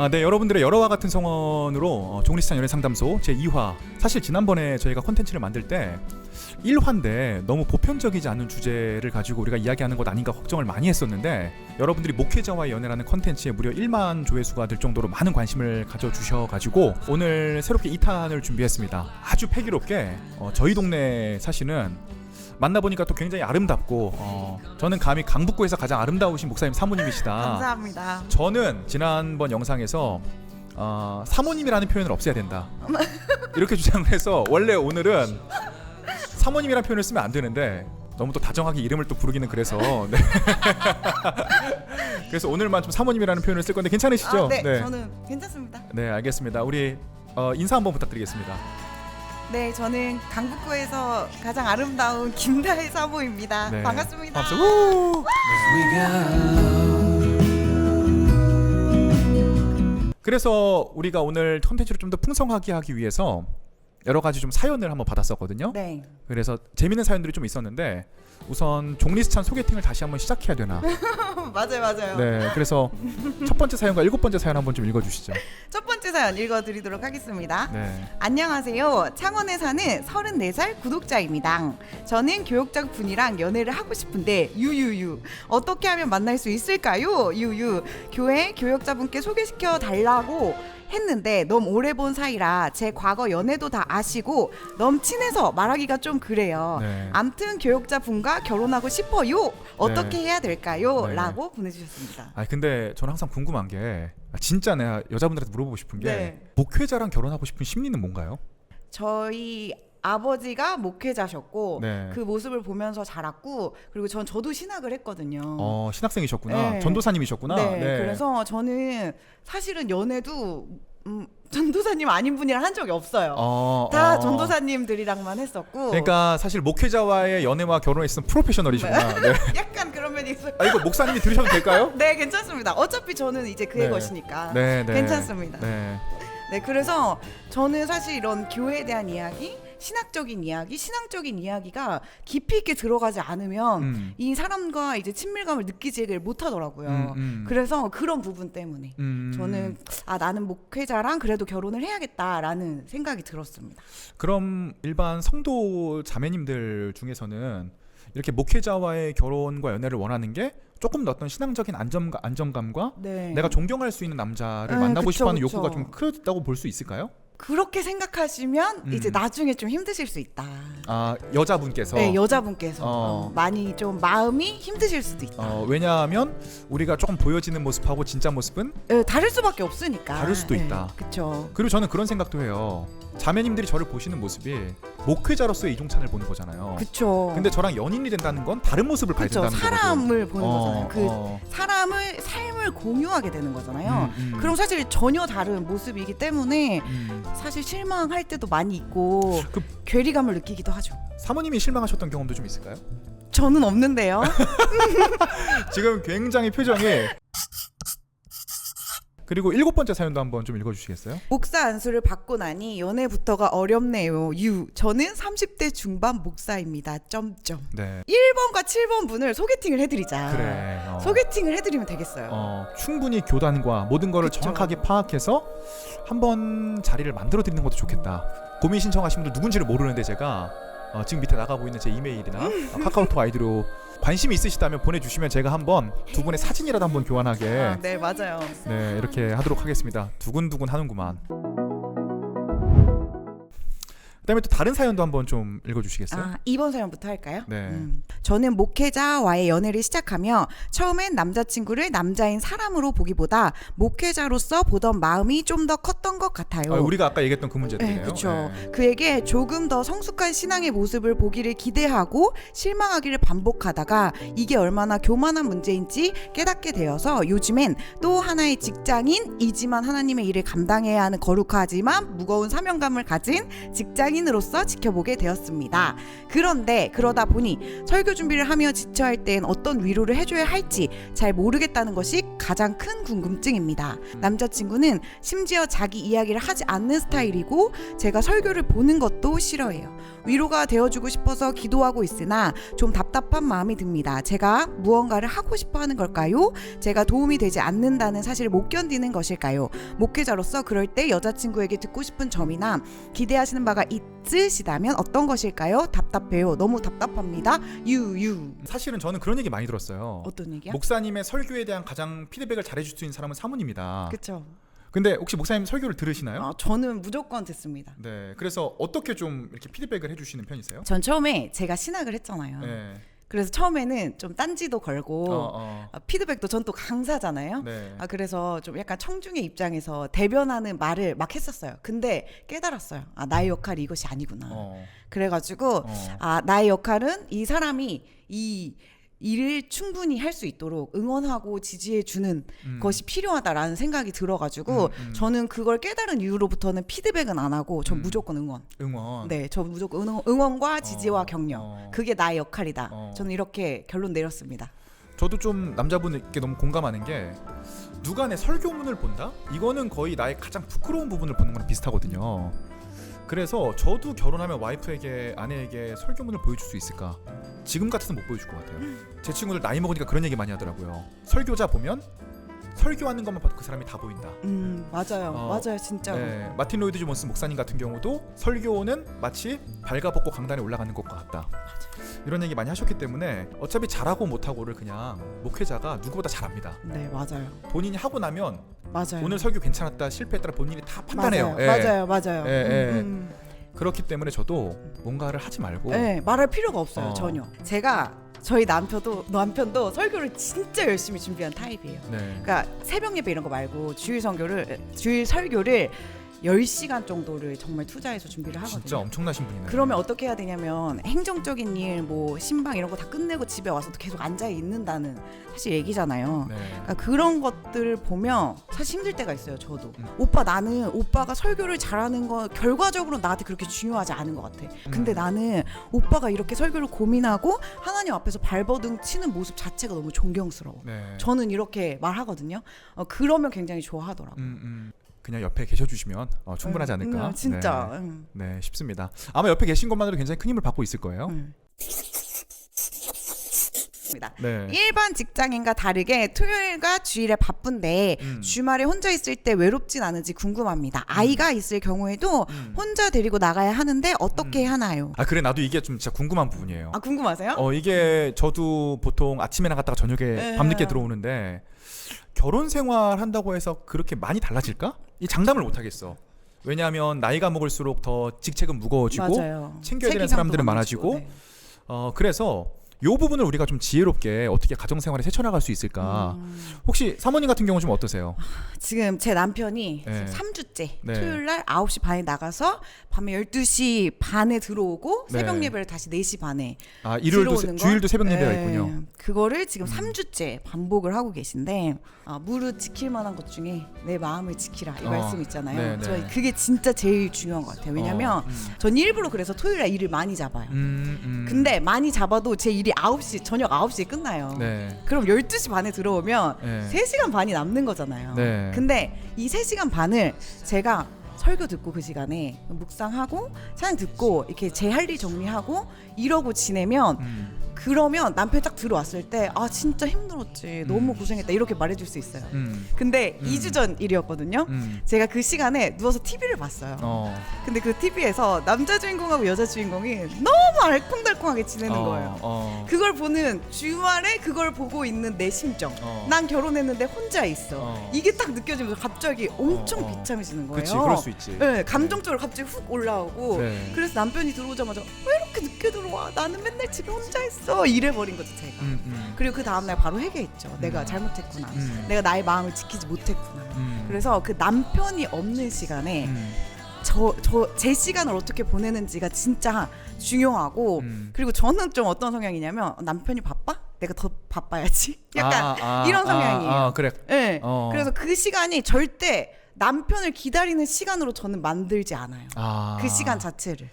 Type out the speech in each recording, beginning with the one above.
네, 여러분들의 여러와 같은 성원으로 종리스탄 연애상담소 제2화, 사실 지난번에 저희가 콘텐츠를 만들 때 1화인데 너무 보편적이지 않은 주제를 가지고 우리가 이야기하는 것 아닌가 걱정을 많이 했었는데, 여러분들이 목회자와의 연애라는 콘텐츠에 무려 1만 조회수가 될 정도로 많은 관심을 가져주셔가지고 오늘 새롭게 2탄을 준비했습니다. 아주 패기롭게 저희 동네 사시는, 만나보니까 또 굉장히 아름답고 저는 감히 강북구에서 가장 아름다우신 목사님 사모님이시다. 감사합니다. 저는 지난번 영상에서 사모님이라는 표현을 없애야 된다 이렇게 주장을 해서, 원래 오늘은 사모님이라는 표현을 쓰면 안 되는데 너무 또 다정하게 이름을 또 부르기는 그래서 네. 그래서 오늘만 좀 사모님이라는 표현을 쓸 건데 괜찮으시죠? 네, 저는 괜찮습니다. 네, 알겠습니다. 우리 인사 한번 부탁드리겠습니다. 네, 저는 강북구에서 가장 아름다운 김다혜 사모입니다. 네. 반갑습니다. 그래서 우리가 오늘 콘텐츠를 좀 더 풍성하게 하기 위해서 여러 가지 좀 사연을 한번 받았었거든요. 네. 그래서 재밌는 사연들이 좀 있었는데, 우선 종리스찬 소개팅을 다시 한번 시작해야 되나? 맞아요. 네, 그래서 첫 번째 사연과 7번째 사연 한번 좀 읽어주시죠. 첫 번째 사연 읽어드리도록 하겠습니다. 네. 안녕하세요. 창원에 사는 34살 구독자입니다. 저는 교역자분이랑 연애를 하고 싶은데 유유유 어떻게 하면 만날 수 있을까요? 유유 교회 교역자분께 소개시켜 달라고 했는데 너무 오래 본 사이라 제 과거 연애도 다 아시고 너무 친해서 말하기가 좀 그래요. 네. 암튼 교역자분과 결혼하고 싶어요. 어떻게 해야 될까요? 네. 라고 보내주셨습니다. 근데 저는 항상 궁금한 게, 진짜 내가 여자분들한테 물어보고 싶은 게, 네. 목회자랑 결혼하고 싶은 심리는 뭔가요? 저희 아버지가 목회자셨고 네. 그 모습을 보면서 자랐고, 그리고 저도 신학을 했거든요. 신학생이셨구나. 네. 전도사님이셨구나. 네, 그래서 저는 사실은 연애도 전도사님 아닌 분이랑 한 적이 없어요. 다 전도사님들이랑만 했었고. 그러니까 사실 목회자와의 연애와 결혼에 있으면 프로페셔널이시구나. 네. 약간 그런 면이 있어요. 이거 목사님이 들으셔도 될까요? 네, 괜찮습니다. 어차피 저는 이제 그의 네. 것이니까 네. 괜찮습니다. 네. 네, 그래서 저는 사실 이런 교회에 대한 이야기, 신학적인 이야기, 신앙적인 이야기가 깊이 있게 들어가지 않으면 이 사람과 이제 친밀감을 느끼지를 못하더라고요. 그래서 그런 부분 때문에 저는 나는 목회자랑 그래도 결혼을 해야겠다라는 생각이 들었습니다. 그럼 일반 성도 자매님들 중에서는 이렇게 목회자와의 결혼과 연애를 원하는 게 조금 더 어떤 신앙적인 안정감과 네. 내가 존경할 수 있는 남자를 만나고 싶어하는 욕구가 좀 크다고 볼 수 있을까요? 그렇게 생각하시면 이제 나중에 좀 힘드실 수 있다. 여자분께서. 네, 여자분께서 많이 좀 마음이 힘드실 수도 있다. 왜냐하면 우리가 조금 보여지는 모습하고 진짜 모습은 다를 수밖에 없으니까. 다를 수도 있다. 그렇죠. 그리고 저는 그런 생각도 해요. 자매님들이 저를 보시는 모습이 목회자로서의 이종찬을 보는 거잖아요. 그렇죠. 근데 저랑 연인이 된다는 건 다른 모습을 봐야 된다는 거거든요. 사람을 보는 거잖아요. 삶을 공유하게 되는 거잖아요. 그럼 사실 전혀 다른 모습이기 때문에 사실 실망할 때도 많이 있고 괴리감을 느끼기도 하죠. 사모님이 실망하셨던 경험도 좀 있을까요? 저는 없는데요. 지금 굉장히 표정이. 그리고 7번째 사연도 한번 좀 읽어주시겠어요? 목사 안수를 받고 나니 연애부터가 어렵네요. 저는 30대 중반 목사입니다. 네. 1번과 7번 분을 소개팅을 해드리자. 그래. 소개팅을 해드리면 되겠어요. 충분히 교단과 모든 거를 정확하게 파악해서 한번 자리를 만들어 드리는 것도 좋겠다. 고민 신청하신 분들 누군지를 모르는데 제가 지금 밑에 나가고 있는 제 이메일이나 카카오톡 아이디로 관심이 있으시다면 보내주시면 제가 한번 두 분의 사진이라도 한번 교환하게 네, 맞아요. 네, 이렇게 하도록 하겠습니다. 두근두근 하는구만. 그다음에 또 다른 사연도 한번 좀 읽어주시겠어요? 2번 사연부터 할까요? 네. 저는 목회자와의 연애를 시작하며 처음엔 남자친구를 남자인 사람으로 보기보다 목회자로서 보던 마음이 좀 더 컸던 것 같아요. 우리가 아까 얘기했던 그 문제들이네요. 네, 그렇죠. 그에게 조금 더 성숙한 신앙의 모습을 보기를 기대하고 실망하기를 반복하다가 이게 얼마나 교만한 문제인지 깨닫게 되어서 요즘엔 또 하나의 직장인이지만 하나님의 일을 감당해야 하는 거룩하지만 무거운 사명감을 가진 직장인 본인으로서 지켜보게 되었습니다. 그런데 그러다 보니 설교 준비를 하며 지쳐할 땐 어떤 위로를 해줘야 할지 잘 모르겠다는 것이 가장 큰 궁금증입니다. 남자친구는 심지어 자기 이야기를 하지 않는 스타일이고 제가 설교를 보는 것도 싫어해요. 위로가 되어주고 싶어서 기도하고 있으나 좀 답답한 마음이 듭니다. 제가 무언가를 하고 싶어 하는 걸까요? 제가 도움이 되지 않는다는 사실을 못 견디는 것일까요? 목회자로서 그럴 때 여자친구에게 듣고 싶은 점이나 기대하시는 바가 있으시다면 어떤 것일까요? 답답해요. 너무 답답합니다. 유유. 사실은 저는 그런 얘기 많이 들었어요. 어떤 얘기야? 목사님의 설교에 대한 가장 피드백을 잘해줄 수 있는 사람은 사모님이다. 그쵸. 근데 혹시 목사님 설교를 들으시나요? 저는 무조건 듣습니다. 네. 그래서 어떻게 좀 이렇게 피드백을 해주시는 편이세요? 전 처음에 제가 신학을 했잖아요. 네. 그래서 처음에는 좀 딴지도 걸고 피드백도 전 또 강사잖아요. 네. 그래서 좀 약간 청중의 입장에서 대변하는 말을 막 했었어요. 근데 깨달았어요. 나의 역할이 이것이 아니구나. 그래가지고 나의 역할은 이 사람이 이 일을 충분히 할 수 있도록 응원하고 지지해주는 것이 필요하다라는 생각이 들어가지고 저는 그걸 깨달은 이후로부터는 피드백은 안 하고 전 무조건 응원. 네, 저 무조건 응원과 지지와 격려. 그게 나의 역할이다. 저는 이렇게 결론 내렸습니다. 저도 좀 남자분께 너무 공감하는 게 누가 내 설교문을 본다? 이거는 거의 나의 가장 부끄러운 부분을 보는 거랑 비슷하거든요. 그래서 저도 결혼하면 와이프에게 아내에게 설교문을 보여줄 수 있을까? 지금 같아서는 못 보여줄 것 같아요. 제 친구들 나이 먹으니까 그런 얘기 많이 하더라고요. 설교자 보면 설교하는 것만 봐도 그 사람이 다 보인다. 맞아요. 맞아요. 진짜. 네, 마틴 로이드 존스 목사님 같은 경우도 설교는 마치 발가벗고 강단에 올라가는 것과 같다. 이런 얘기 많이 하셨기 때문에 어차피 잘하고 못하고를 그냥 목회자가 누구보다 잘합니다. 네, 맞아요. 본인이 하고 나면 맞아요. 오늘 설교 괜찮았다 실패했다 본인이 다 판단해요. 맞아요. 그렇기 때문에 저도 뭔가를 하지 말고 말할 필요가 없어요. 전혀. 제가 저희 남편도 설교를 진짜 열심히 준비한 타입이에요. 그러니까 새벽 예배 이런 거 말고 주일 설교를 10시간 정도를 정말 투자해서 준비를 하거든요. 진짜 엄청나신 분이네요. 그러면 어떻게 해야 되냐면 행정적인 일, 뭐 신방 이런 거 다 끝내고 집에 와서 계속 앉아 있는다는 사실 얘기잖아요. 그러니까 그런 것들을 보면 사실 힘들 때가 있어요. 저도 나는 오빠가 설교를 잘하는 거 결과적으로 나한테 그렇게 중요하지 않은 것 같아. 근데 나는 오빠가 이렇게 설교를 고민하고 하나님 앞에서 발버둥 치는 모습 자체가 너무 존경스러워. 저는 이렇게 말하거든요. 그러면 굉장히 좋아하더라고요. 그냥 옆에 계셔주시면 충분하지 않을까 진짜 네, 싶습니다. 아마 옆에 계신 것만으로 굉장히 큰 힘을 받고 있을 거예요. 일반 직장인과 다르게 토요일과 주일에 바쁜데 주말에 혼자 있을 때 외롭진 않은지 궁금합니다. 아이가 있을 경우에도 혼자 데리고 나가야 하는데 어떻게 하나요? 그래 나도 이게 좀 진짜 궁금한 부분이에요. 궁금하세요? 이게 저도 보통 아침에 나갔다가 저녁에 밤늦게 들어오는데 결혼 생활 한다고 해서 그렇게 많이 달라질까? 이 장담을 못 하겠어. 왜냐하면 나이가 먹을수록 더 직책은 무거워지고 챙겨야 되는 사람들은 많아지고 그래서 이 부분을 우리가 좀 지혜롭게 어떻게 가정생활에 헤쳐나갈 수 있을까? 혹시 사모님 같은 경우 좀 어떠세요? 지금 제 남편이 3주째 토요일날 9시 반에 나가서 밤에 12시 반에 들어오고 새벽 예배를 다시 4시 반에 들어오는 주일도 새벽 예배가 있군요. 그거를 지금 3주째 반복을 하고 계신데 무릇 지킬 만한 것 중에 내 마음을 지키라 이 말씀 있잖아요. 저 그게 진짜 제일 중요한 것 같아요. 왜냐면 전 일부러 그래서 토요일날 일을 많이 잡아요. 근데 많이 잡아도 제 일이 저녁 9시에 끝나요. 그럼 12시 반에 들어오면 3시간 반이 남는 거잖아요. 근데 이 3시간 반을 제가 설교 듣고 그 시간에 묵상하고 찬양 듣고 이렇게 제 할 일 정리하고 이러고 지내면 그러면 남편이 딱 들어왔을 때 진짜 힘들었지 너무 고생했다 이렇게 말해줄 수 있어요. 근데 2주 전 일이었거든요. 제가 그 시간에 누워서 TV를 봤어요. 근데 그 TV에서 남자 주인공하고 여자 주인공이 너무 알콩달콩하게 지내는 거예요. 그걸 보는 주말에 그걸 보고 있는 내 심정. 난 결혼했는데 혼자 있어. 이게 딱 느껴지면서 갑자기 엄청 비참해지는 거예요. 그치, 그럴 수 있지. 네, 감정적으로 갑자기 훅 올라오고 그래서 남편이 들어오자마자 왜 이렇게 늦게 들어와? 나는 맨날 집에 혼자 있어. 이래버린 거죠 제가. 그리고 그 다음날 바로 회개했죠. 내가 잘못했구나. 내가 나의 마음을 지키지 못했구나. 그래서 그 남편이 없는 시간에 제 시간을 어떻게 보내는지가 진짜 중요하고 그리고 저는 좀 어떤 성향이냐면 남편이 바빠? 내가 더 바빠야지. 약간 이런 성향이에요. 그래. 네. 그래서 그 시간이 절대 남편을 기다리는 시간으로 저는 만들지 않아요. 그 시간 자체를.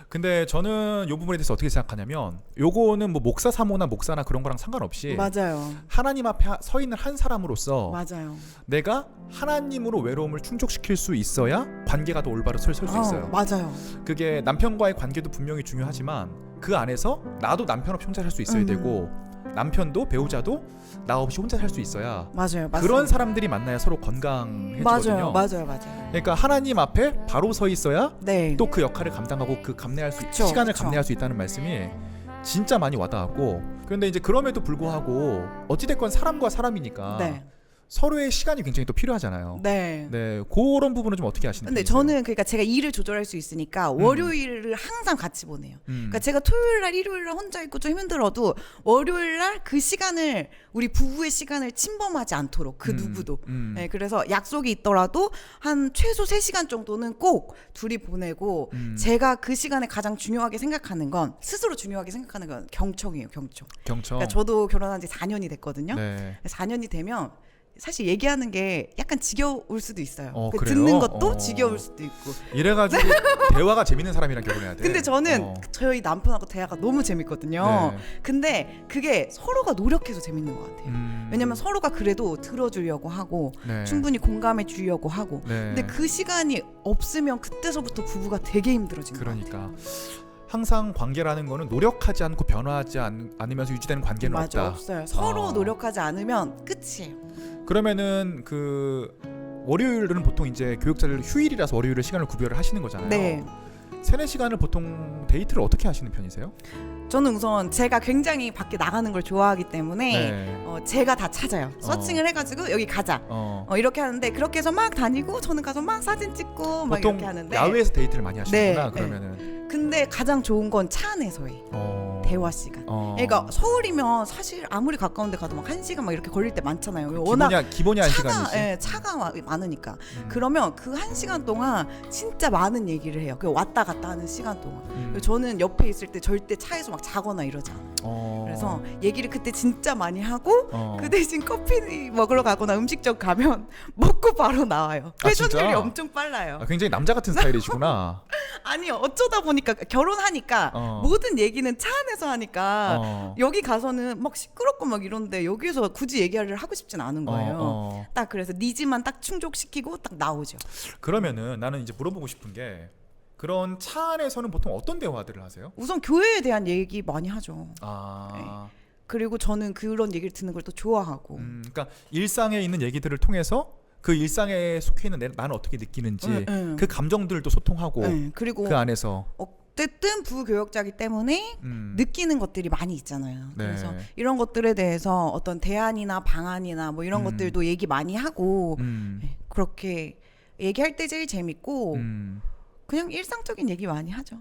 근데 저는 이 부분에 대해서 어떻게 생각하냐면 요거는 뭐 목사 사모나 목사나 그런 거랑 상관없이 맞아요. 하나님 앞에 서 있는 한 사람으로서 맞아요. 내가 하나님으로 외로움을 충족시킬 수 있어야 관계가 더 올바로 설 수 있어요. 맞아요. 그게 남편과의 관계도 분명히 중요하지만 그 안에서 나도 남편 없이 혼자 살 수 있어야 되고 남편도 배우자도 나 없이 혼자 살 수 있어야 맞아요. 그런 사람들이 만나야 서로 건강해지거든요. 맞아요. 그러니까 하나님 앞에 바로 서 있어야 네. 또 그 역할을 감당하고 그 감내할 수 그쵸, 시간을 그쵸. 감내할 수 있다는 말씀이 진짜 많이 와닿았고 그런데 이제 그럼에도 불구하고 어찌됐건 사람과 사람이니까 네. 서로의 시간이 굉장히 또 필요하잖아요. 네. 네, 그런 부분은 좀 어떻게 하시는 근데 편이세요? 저는 그러니까 제가 일을 조절할 수 있으니까 월요일을 항상 같이 보내요. 그러니까 제가 토요일 날 일요일 날 혼자 있고 좀 힘들어도 월요일 날 그 시간을 우리 부부의 시간을 침범하지 않도록 그 누구도. 네, 그래서 약속이 있더라도 한 최소 3시간 정도는 꼭 둘이 보내고 제가 그 시간에 가장 중요하게 생각하는 건 스스로 중요하게 생각하는 건 경청이에요. 경청. 그러니까 저도 결혼한 지 4년이 됐거든요. 네. 4년이 되면 사실 얘기하는 게 약간 지겨울 수도 있어요. 그래요? 듣는 것도 지겨울 수도 있고. 이래가지고 대화가 재밌는 사람이랑 결혼해야 돼. 근데 저는 저희 남편하고 대화가 너무 재밌거든요. 네. 근데 그게 서로가 노력해서 재밌는 것 같아요. 왜냐면 서로가 그래도 들어주려고 하고 네. 충분히 공감해 주려고 하고. 네. 근데 그 시간이 없으면 그때서부터 부부가 되게 힘들어지는 것 그러니까 같아요. 항상 관계라는 거는 노력하지 않고 변화하지 않으면서 유지되는 관계는 맞아, 없다. 없어요. 서로 노력하지 않으면 끝이에요. 그러면은 그 월요일은 보통 이제 교육자들 휴일이라서 월요일에 시간을 구별을 하시는 거잖아요. 네. 3-4시간을 보통 데이트를 어떻게 하시는 편이세요? 저는 우선 제가 굉장히 밖에 나가는 걸 좋아하기 때문에 네. 제가 다 찾아요. 서칭을 해가지고 여기 가자. 이렇게 하는데 그렇게 해서 막 다니고 저는 가서 막 사진 찍고 막 보통 이렇게 하는데 야외에서 데이트를 많이 하시는구나. 네, 그러면은 근데 가장 좋은 건 차 안에서의 대화 시간. 그러니까 서울이면 사실 아무리 가까운 데 가도 막 1시간 막 이렇게 걸릴 때 많잖아요. 워낙 기본이 1시간이지. 차가 많으니까. 그러면 그 1시간 동안 진짜 많은 얘기를 해요. 그 왔다 갔다 하는 시간 동안. 저는 옆에 있을 때 절대 차에서 막 자거나 이러지 않아요. 그래서 얘기를 그때 진짜 많이 하고 그 대신 커피 먹으러 가거나 음식점 가면 먹고 바로 나와요. 회전율이 엄청 빨라요. 굉장히 남자 같은 스타일이시구나. 아니 어쩌다 보니까 결혼하니까 모든 얘기는 차 안에서 하니까 여기 가서는 막 시끄럽고 막 이런데 여기서 굳이 얘기를 하고 싶진 않은 거예요. 딱 그래서 니즈만 딱 충족시키고 딱 나오죠. 그러면은 나는 이제 물어보고 싶은 게 그런 차 안에서는 보통 어떤 대화들을 하세요? 우선 교회에 대한 얘기 많이 하죠. 네. 그리고 저는 그런 얘기를 듣는 걸 또 좋아하고. 그러니까 일상에 있는 얘기들을 통해서 그 일상에 속해 있는 나는 어떻게 느끼는지 그 감정들도 소통하고 그리고 그 안에서 어쨌든 부교역자기 때문에 느끼는 것들이 많이 있잖아요. 네. 그래서 이런 것들에 대해서 어떤 대안이나 방안이나 뭐 이런 것들도 얘기 많이 하고 그렇게 얘기할 때 제일 재밌고 그냥 일상적인 얘기 많이 하죠.